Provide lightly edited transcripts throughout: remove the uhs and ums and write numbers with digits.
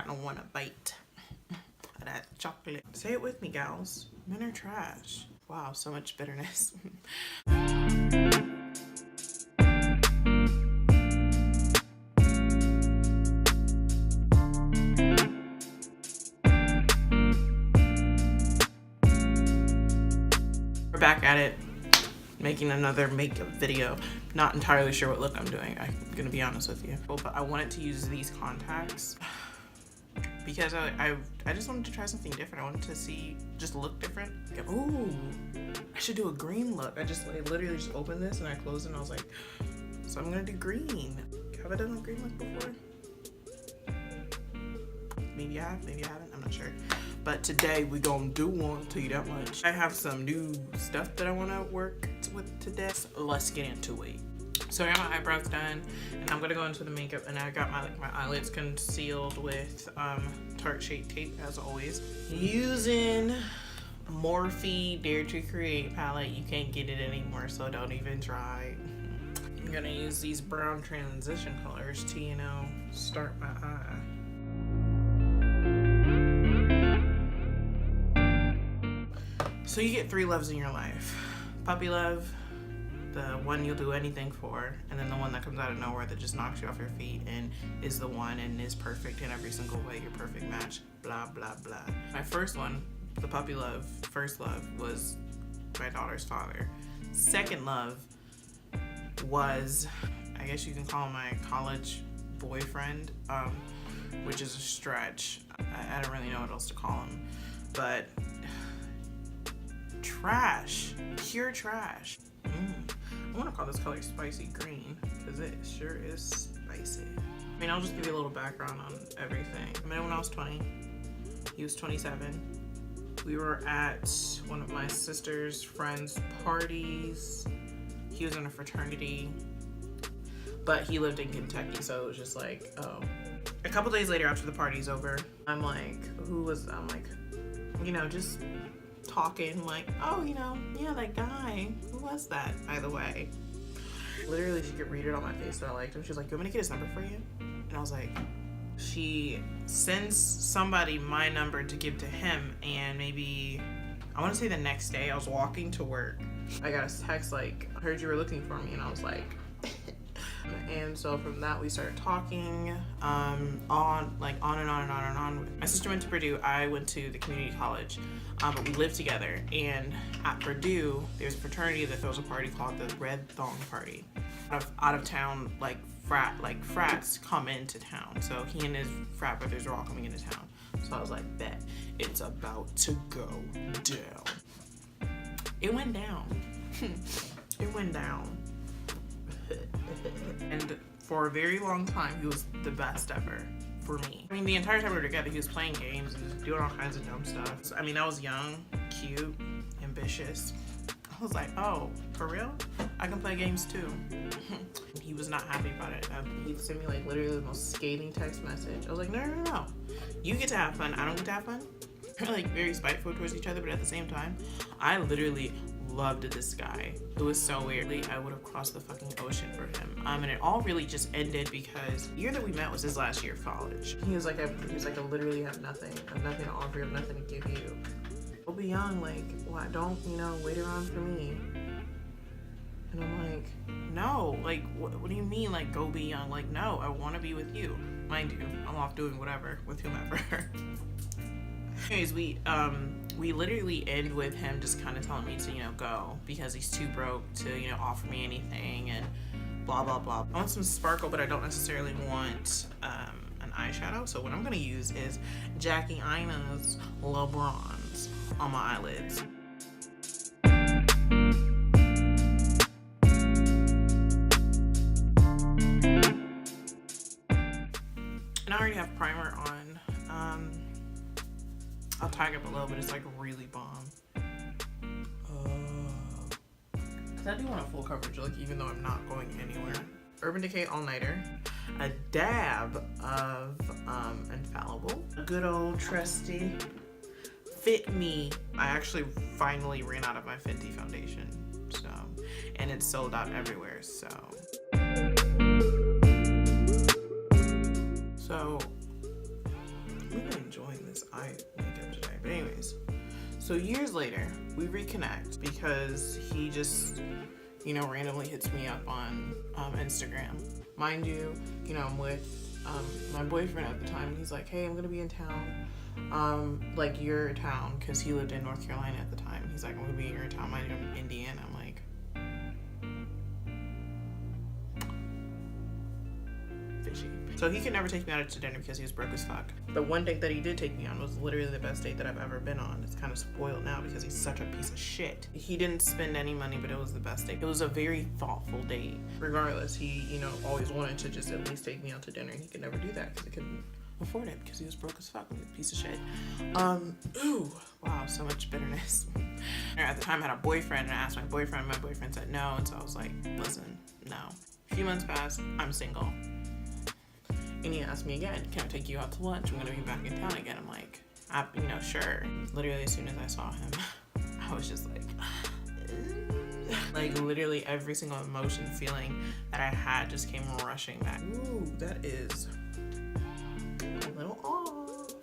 kind of want to bite of that chocolate. Say it with me, gals. Men are trash. Wow, so much bitterness. We're back at it, making another makeup video. Not entirely sure what look I'm doing, I'm gonna be honest with you. But I wanted to use these contacts because I just wanted to try something different. I wanted to see, just look different. Ooh, I should do a green look. I literally just opened this and I closed it and I was like, so I'm gonna do green. Have I done a green look before? Maybe I have, maybe I haven't, I'm not sure. But today we gonna do one, tell you that much. I have some new stuff that I wanna work with today. So let's get into it. So I got my eyebrows done and I'm gonna go into the makeup, and I got my eyelids concealed with Tarte Shape Tape as always. Using Morphe Dare to Create palette. You can't get it anymore, so don't even try. I'm gonna use these brown transition colors to, you know, start my eye. So you get 3 loves in your life. Puppy love, the one you'll do anything for, and then the one that comes out of nowhere that just knocks you off your feet and is the one and is perfect in every single way, your perfect match, blah, blah, blah. My first one, the puppy love, first love, was my daughter's father. Second love was, I guess you can call him my college boyfriend, which is a stretch. I don't really know what else to call him, but trash, pure trash. I want to call this color spicy green because it sure is spicy. I mean, I'll just give you a little background on everything. I met when I was 20. He was 27. We were at one of my sister's friends' parties. He was in a fraternity, but he lived in Kentucky, so it was just like, oh. A couple days later, after the party's over, I'm like, you know, just talking, like, oh, you know, yeah, that guy, who was that, by the way? Literally, she could read it on my face that I liked him. She was like, you want me to get his number for you? And I was like, she sends somebody my number to give to him, and maybe, I want to say the next day, I was walking to work. I got a text like, I heard you were looking for me, and I was like, and so from that we started talking on and on. My sister went to Purdue, I went to the community college, but we lived together. And at Purdue there's a fraternity that throws a party called the Red Thong Party. Out of town, like frats come into town, so he and his frat brothers are all coming into town. So I was like, bet, it's about to go down. It went down. It went down. And for a very long time, he was the best ever for me. I mean, the entire time we were together, he was playing games and doing all kinds of dumb stuff. I mean, I was young, cute, ambitious. I was like, oh, for real? I can play games too. He was not happy about it. He sent me like literally the most scathing text message. I was like, no. You get to have fun, I don't get to have fun. We're like very spiteful towards each other, but at the same time, I literally loved this guy. It was so weird. I would have crossed the fucking ocean for him. And it all really just ended because the year that we met was his last year of college. He was like, I literally have nothing. I have nothing to offer. I have nothing to give you. Go be young. Like, why don't, you know, wait around for me? And I'm like, no. Like, what do you mean? Like, go be young? Like, no. I want to be with you. Mind you, I'm off doing whatever with whomever. Anyways, we literally end with him just kind of telling me to, you know, go because he's too broke to, you know, offer me anything and blah, blah, blah. I want some sparkle, but I don't necessarily want an eyeshadow. So what I'm going to use is Jackie Aina's Labronze on my eyelids. And I already have primer on. I'll tag it below, but it's like really bomb. Cause I do want a full coverage look, even though I'm not going anywhere. Urban Decay All Nighter, a dab of Infallible, a good old trusty Fit Me. I actually finally ran out of my Fenty foundation, so, and it's sold out everywhere. So So years later, we reconnect because he just, you know, randomly hits me up on Instagram. Mind you, you know, I'm with my boyfriend at the time. He's like, hey, I'm gonna be in town, like your town, because he lived in North Carolina at the time. He's like, I'm gonna be in your town. Mind you, I'm in Indiana. I'm like, fishy. So he could never take me out to dinner because he was broke as fuck. The one date that he did take me on was literally the best date that I've ever been on. It's kind of spoiled now because he's such a piece of shit. He didn't spend any money, but it was the best date. It was a very thoughtful date. Regardless, he, you know, always wanted to just at least take me out to dinner, and he could never do that because he couldn't afford it because he was broke as fuck. A piece of shit. Ooh, wow, so much bitterness. At the time I had a boyfriend, and I asked my boyfriend said no, and so I was like, listen, no. A few months passed, I'm single. And he asked me again, can I take you out to lunch? I'm gonna be back in town again. I'm like, you know, sure. Literally as soon as I saw him, I was just like literally every single emotion, feeling that I had just came rushing back. Ooh, that is a little off.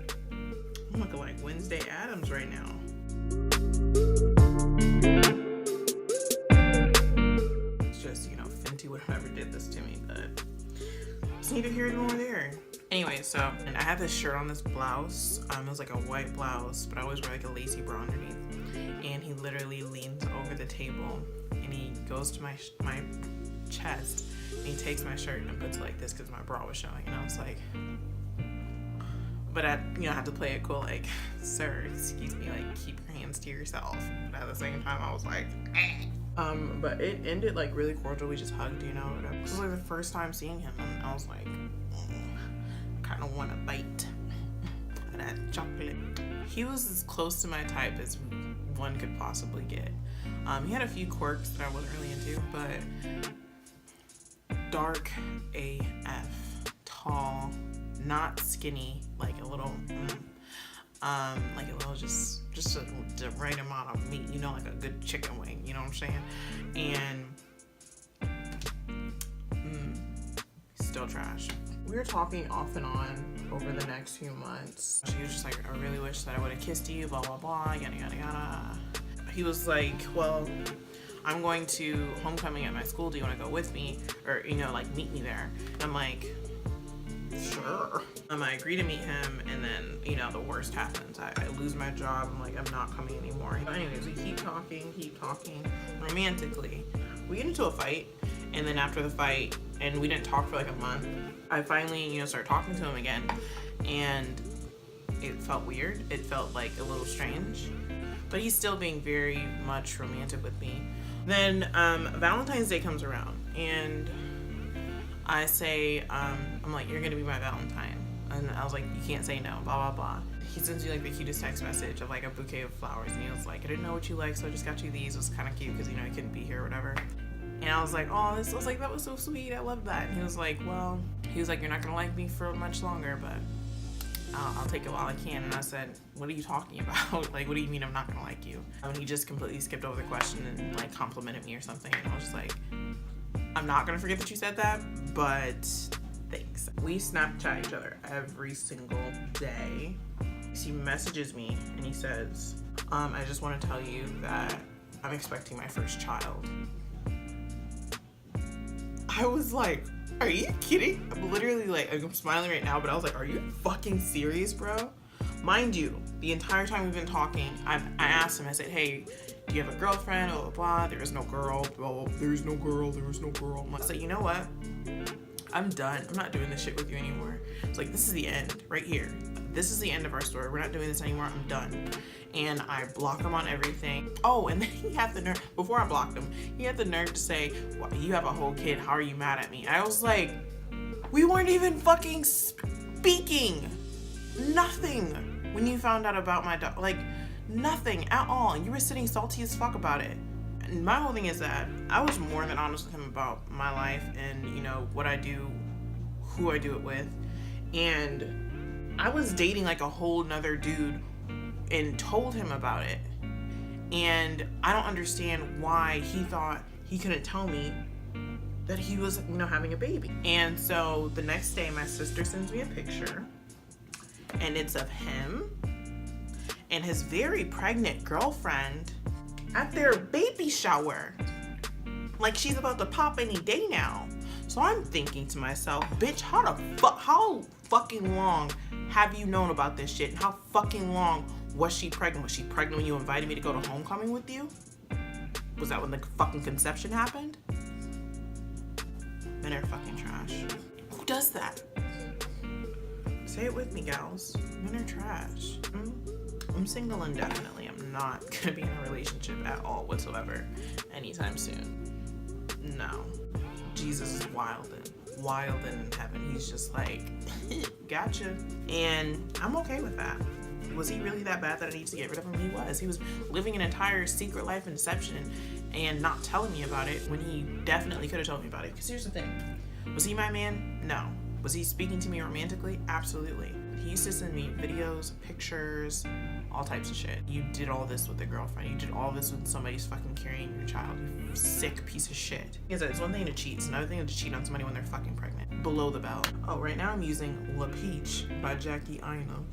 I'm looking like Wednesday Addams right now. It's just, you know, Fenty would have never did this to me, but neither here nor there. Anyway, so, and I had this shirt on, this blouse. It was like a white blouse, but I always wear like a lacy bra underneath. And he literally leans over the table and he goes to my chest and he takes my shirt and puts it like this because my bra was showing. And I was like, but I, you know, I had to play it cool, like, sir, excuse me, like, keep your hands to yourself. But at the same time, I was like, eh. But it ended like really cordial. We just hugged, you know. This was like the first time seeing him, and I was like, kind of want to bite of that chocolate. He was as close to my type as one could possibly get. He had a few quirks that I wasn't really into, but dark AF, tall, not skinny, like a little. Just the right amount of meat, you know, like a good chicken wing, you know what I'm saying? And still trash. We were talking off and on over the next few months. She was just like, I really wish that I would have kissed you, blah, blah, blah, yada, yada, yada. He was like, well, I'm going to homecoming at my school. Do you want to go with me? Or, you know, like, meet me there. And I'm like, sure. I agree to meet him, and then, you know, the worst happens. I lose my job. I'm like, I'm not coming anymore. But anyways, we keep talking romantically. We get into a fight, and then after the fight, and we didn't talk for like a month, I finally, you know, started talking to him again, and it felt weird. It felt like a little strange, but he's still being very much romantic with me. Then Valentine's Day comes around, and I say, I'm like, you're gonna be my Valentine. And I was like, you can't say no, blah, blah, blah. He sends me like the cutest text message of like a bouquet of flowers. And he was like, I didn't know what you like, so I just got you these. It was kind of cute because, you know, he couldn't be here or whatever. And I was like, oh, I was like, that was so sweet. I love that. And he was like, well, you're not gonna like me for much longer, but I'll take it while I can. And I said, what are you talking about? Like, what do you mean I'm not gonna like you? And he just completely skipped over the question and like complimented me or something. And I was just like, I'm not gonna forget that you said that, but thanks. We Snapchat each other every single day. He messages me and he says, I just want to tell you that I'm expecting my first child. I was like, are you kidding? I'm literally like, I'm smiling right now, but I was like, are you fucking serious, bro? Mind you, the entire time we've been talking, I asked him, I said, hey, do you have a girlfriend? Blah, blah, blah. There is no girl. Blah, blah, there is no girl. There is no girl. I said, you know what? I'm done. I'm not doing this shit with you anymore. It's like, this is the end right here. This is the end of our story. We're not doing this anymore. I'm done. And I block him on everything. Oh, and then he had the nerve, before I blocked him, he had the nerve to say, well, you have a whole kid. How are you mad at me? I was like, we weren't even fucking speaking. Nothing. When you found out about my dog, like nothing at all. And you were sitting salty as fuck about it. And my whole thing is that I was more than honest with him about my life and, you know, what I do, who I do it with. And I was dating like a whole nother dude and told him about it. And I don't understand why he thought he couldn't tell me that he was, you know, having a baby. And so the next day, my sister sends me a picture and it's of him and his very pregnant girlfriend at their baby shower. Like she's about to pop any day now. So I'm thinking to myself, bitch, how fucking long have you known about this shit? And how fucking long was she pregnant? Was she pregnant when you invited me to go to homecoming with you? Was that when the fucking conception happened? Men are fucking trash. Who does that? Say it with me, gals. Men are trash. I'm single indefinitely. I'm not gonna be in a relationship at all whatsoever anytime soon. No. Jesus is wildin' in heaven. He's just like, gotcha. And I'm okay with that. Was he really that bad that I need to get rid of him? He was. He was living an entire secret life in deception and not telling me about it when he definitely could have told me about it. Because here's the thing. Was he my man? No. Was he speaking to me romantically? Absolutely. He used to send me videos, pictures, all types of shit. You did all this with a girlfriend. You did all this with somebody's fucking carrying your child. You sick piece of shit. It's one thing to cheat. It's another thing to cheat on somebody when they're fucking pregnant. Below the belt. Oh, right now I'm using LaPeach by Aina.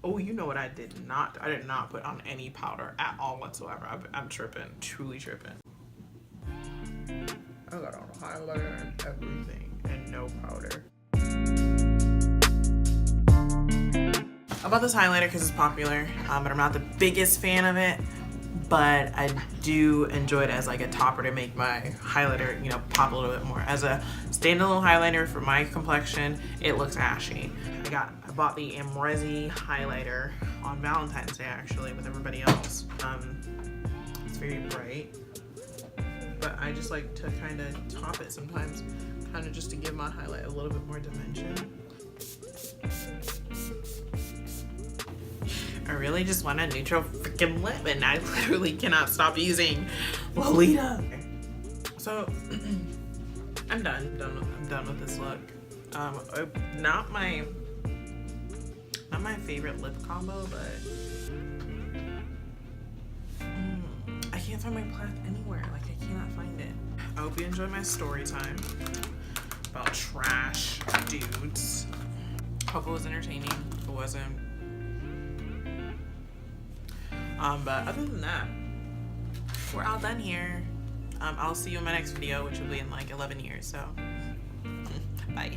Oh, you know what I did not put on any powder at all whatsoever. I'm tripping, truly tripping. I got on highlighter and everything and no powder. I bought this highlighter because it's popular, but I'm not the biggest fan of it. But I do enjoy it as like a topper to make my highlighter, you know, pop a little bit more. As a standalone highlighter for my complexion, it looks ashy. I bought the Amrezy highlighter on Valentine's Day actually with everybody else. It's very bright, but I just like to kind of top it sometimes, kind of just to give my highlight a little bit more dimension. I really just want a neutral freaking lip, and I literally cannot stop using Lolita. So I'm done with this look. Not my favorite lip combo, but I can't find my plaid anywhere. Like I cannot find it. I hope you enjoyed my story time about trash dudes. Hope it was entertaining. If it wasn't. But other than that, we're all done here. I'll see you in my next video, which will be in like 11 years. So, bye.